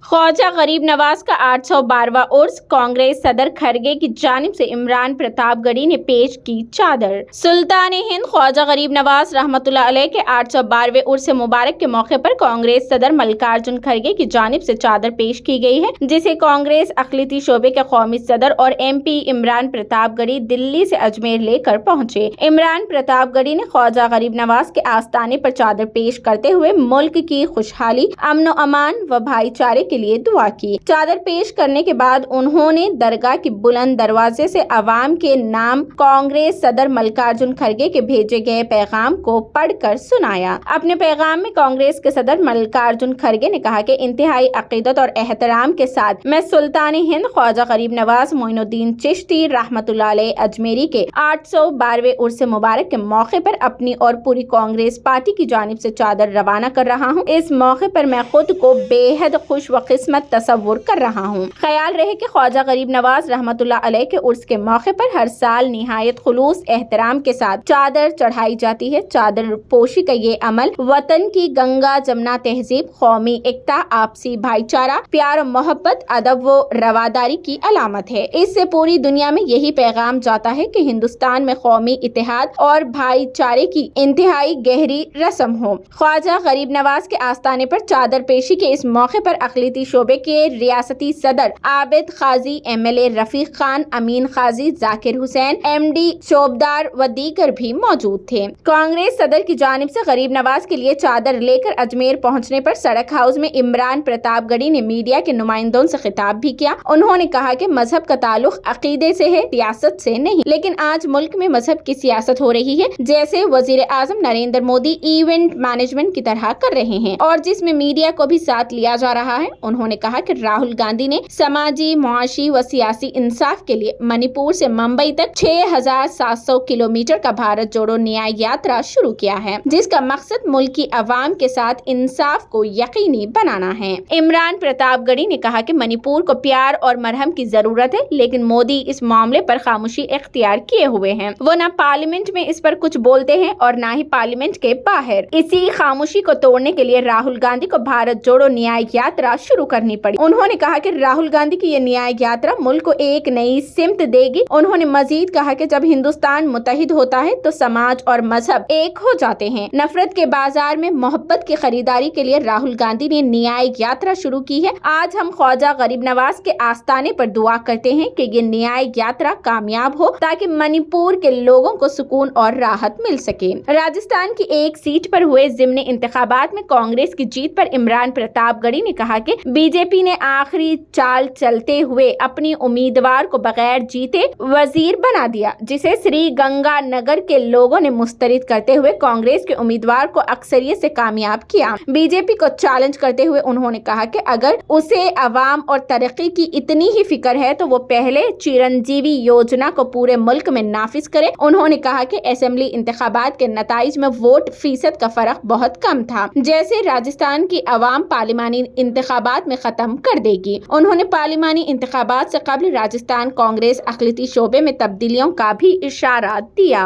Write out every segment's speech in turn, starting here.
ख्वाजा गरीब नवाज का 812वां उर्स, कांग्रेस सदर खरगे की जानिब से इमरान प्रतापगढ़ी ने पेश की चादर। सुल्तान हिंद ख्वाजा गरीब नवाज रहमतुल्लाह अलैह के 812वें उर्स मुबारक के मौके पर कांग्रेस सदर मल्लिकार्जुन खरगे की जानिब से चादर पेश की गई है, जिसे कांग्रेस अक़लियती शोबे के कौमी सदर और MP इमरान प्रतापगढ़ी दिल्ली से अजमेर लेकर पहुंचे। इमरान प्रतापगढ़ी ने ख्वाजा गरीब नवाज के आस्थाने पर चादर पेश करते हुए मुल्क की खुशहाली, अमन व अमान व भाईचारे के लिए दुआ की। चादर पेश करने के बाद उन्होंने दरगाह की बुलंद दरवाजे से अवाम के नाम कांग्रेस सदर मल्लिकार्जुन खरगे के भेजे गए पैगाम को पढ़कर सुनाया। अपने पैगाम में कांग्रेस के सदर मल्लिकार्जुन खरगे ने कहा कि इंतहाई अकीदत और एहतराम के साथ मैं सुल्तान हिंद ख्वाजा गरीब नवाज मोइनुद्दीन चिश्ती रहमतुल्लाह अलैह अजमेरी के 812वें उर्स मुबारक के मौके पर अपनी और पूरी कांग्रेस पार्टी की जानिब से चादर रवाना कर रहा हूँ। इस मौके पर मैं खुद को बेहद खुश व किस्मत तस्वुर कर रहा हूँ। ख्याल रहे कि ख्वाजा गरीब नवाज रहमतुल्लाह अलैह के उर्स के मौके पर हर साल निहायत खुलूस एहतराम के साथ चादर चढ़ाई जाती है। चादर पोशी का ये अमल वतन की गंगा जमुना तहजीब, कौमी एकता, आपसी भाईचारा, प्यार, मोहब्बत, अदब व रवादारी की अलामत है। इससे पूरी दुनिया में यही पैगाम जाता है कि हिंदुस्तान में कौमी इत्तेहाद और भाईचारे की इंतहाई गहरी रस्म हो। ख्वाजा गरीब नवाज के आस्थाने पर चादर पेशी के इस मौके पर अक़लियती शोबे के रियासती सदर आबिद खाजी, MLA रफीक खान, अमीन खाजी, जाकिर हुसैन, MD चौबदार व दीगर भी मौजूद थे। कांग्रेस सदर की जानिब से गरीब नवाज के लिए चादर लेकर अजमेर पहुंचने पर सड़क हाउस में इमरान प्रतापगढ़ी ने मीडिया के नुमाइंदों से खिताब भी किया। उन्होंने कहा कि मजहब का ताल्लुक अकीदे से है, सियासत से नहीं। लेकिन आज मुल्क में मजहब की सियासत हो रही है, जैसे वजीर आजम नरेंद्र मोदी इवेंट मैनेजमेंट की तरह कर रहे हैं और जिसमें मीडिया को भी साथ लिया जा रहा है। उन्होंने कहा कि राहुल गांधी ने समाजी, मुआशी व सियासी इंसाफ के लिए मणिपुर से मुंबई तक 6700 किलोमीटर का भारत जोड़ो न्याय यात्रा शुरू किया है, जिसका मकसद मुल्क की अवाम के साथ इंसाफ को यकीनी बनाना है। इमरान प्रतापगढ़ी ने कहा कि मणिपुर को प्यार और मरहम की जरूरत है, लेकिन मोदी इस मामले पर खामोशी इख्तियार किए हुए हैं। वो न पार्लियामेंट में इस पर कुछ बोलते हैं और न ही पार्लियामेंट के बाहर। इसी खामोशी को तोड़ने के लिए राहुल गांधी को भारत जोड़ो न्याय यात्रा शुरू करनी पड़ी। उन्होंने कहा कि राहुल गांधी की ये न्याय यात्रा मुल्क को एक नई सिमत देगी। उन्होंने मजीद कहा कि जब हिंदुस्तान मुत्तहिद होता है तो समाज और मजहब एक हो जाते हैं। नफरत के बाजार में मोहब्बत की खरीदारी के लिए राहुल गांधी ने न्याय यात्रा शुरू की है। आज हम ख्वाजा गरीब नवाज के आस्थाने पर दुआ करते हैं कि ये न्याय यात्रा कामयाब हो, ताकि मणिपुर के लोगों को सुकून और राहत मिल सके। राजस्थान की एक सीट पर हुए ज़िमनी इंतखाबात में कांग्रेस की जीत पर इमरान प्रतापगढ़ी ने कहा कि बीजेपी ने आखिरी चाल चलते हुए अपनी उम्मीदवार को बगैर जीते वजीर बना दिया, जिसे श्री गंगानगर के लोगों ने मुस्तरद करते हुए कांग्रेस के उम्मीदवार को अक्सरियत से कामयाब किया। बीजेपी को चैलेंज करते हुए उन्होंने कहा कि अगर उसे अवाम और तरक्की की इतनी ही फिक्र है तो वो पहले चिरंजीवी योजना को पूरे मुल्क में नाफिज करे। उन्होंने कहा कि असेंबली इंतखाबात के नताइज में वोट फीसद का फर्क बहुत कम था, जैसे राजस्थान की अवाम पार्लिमानी इंतखाबात में खत्म कर देगी। उन्होंने पार्लिमानी इंतखाबात से कबल राजस्थान कांग्रेस अक़लियती शोबे में तब्दीलियों का भी इशारा दिया।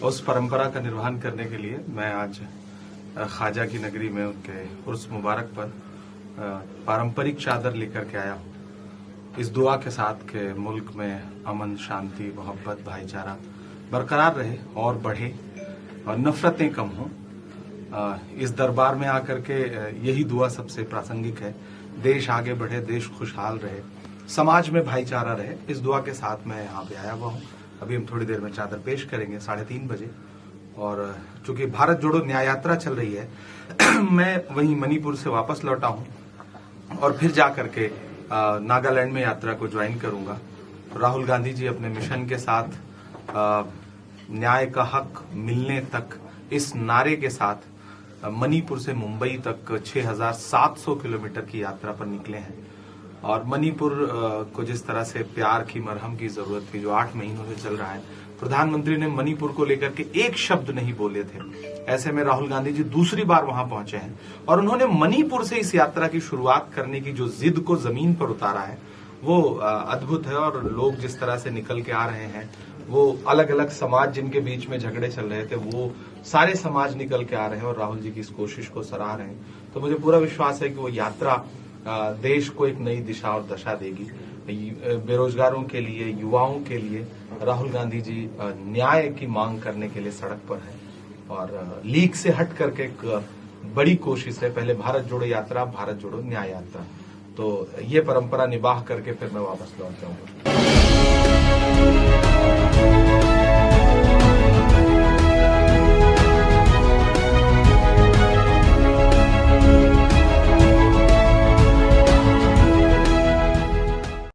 उस परंपरा का निर्वहन करने के लिए मैं आज ख्वाजा की नगरी में उनके उर्स मुबारक पर पारंपरिक चादर लेकर के आया हूँ, इस दुआ के साथ कि मुल्क में अमन, शांति, मोहब्बत, भाईचारा बरकरार रहे और बढ़े और नफरतें कम हों। इस दरबार में आकर के यही दुआ सबसे प्रासंगिक है। देश आगे बढ़े, देश खुशहाल रहे, समाज में भाईचारा रहे। इस दुआ के साथ मैं यहाँ पे आया हुआ हूँ। अभी हम थोड़ी देर में चादर पेश करेंगे 3:30 बजे। और चूंकि भारत जोड़ो न्याय यात्रा चल रही है, मैं वहीं मणिपुर से वापस लौटा हूँ और फिर जा करके नागालैंड में यात्रा को ज्वाइन करूंगा। राहुल गांधी जी अपने मिशन के साथ न्याय का हक मिलने तक इस नारे के साथ मणिपुर से मुंबई तक 6700 किलोमीटर की यात्रा पर निकले हैं। और मणिपुर को जिस तरह से प्यार की, मरहम की जरूरत थी, जो 8 महीनों से चल रहा है, प्रधानमंत्री ने मणिपुर को लेकर के एक शब्द नहीं बोले थे। ऐसे में राहुल गांधी जी दूसरी बार वहां पहुंचे हैं और उन्होंने मणिपुर से इस यात्रा की शुरुआत करने की जो जिद को जमीन पर उतारा है, वो अद्भुत है। और लोग जिस तरह से निकल के आ रहे हैं, वो अलग अलग समाज जिनके बीच में झगड़े चल रहे थे, वो सारे समाज निकल के आ रहे हैं और राहुल जी की इस कोशिश को सराह रहे हैं। तो मुझे पूरा विश्वास है कि वो यात्रा देश को एक नई दिशा और दशा देगी। बेरोजगारों के लिए, युवाओं के लिए राहुल गांधी जी न्याय की मांग करने के लिए सड़क पर हैं और लीक से हट करके एक बड़ी कोशिश है, पहले भारत जोड़ो यात्रा, भारत जोड़ो न्याय यात्रा। तो ये परंपरा निभाह करके फिर मैं वापस लौट जाऊंगा।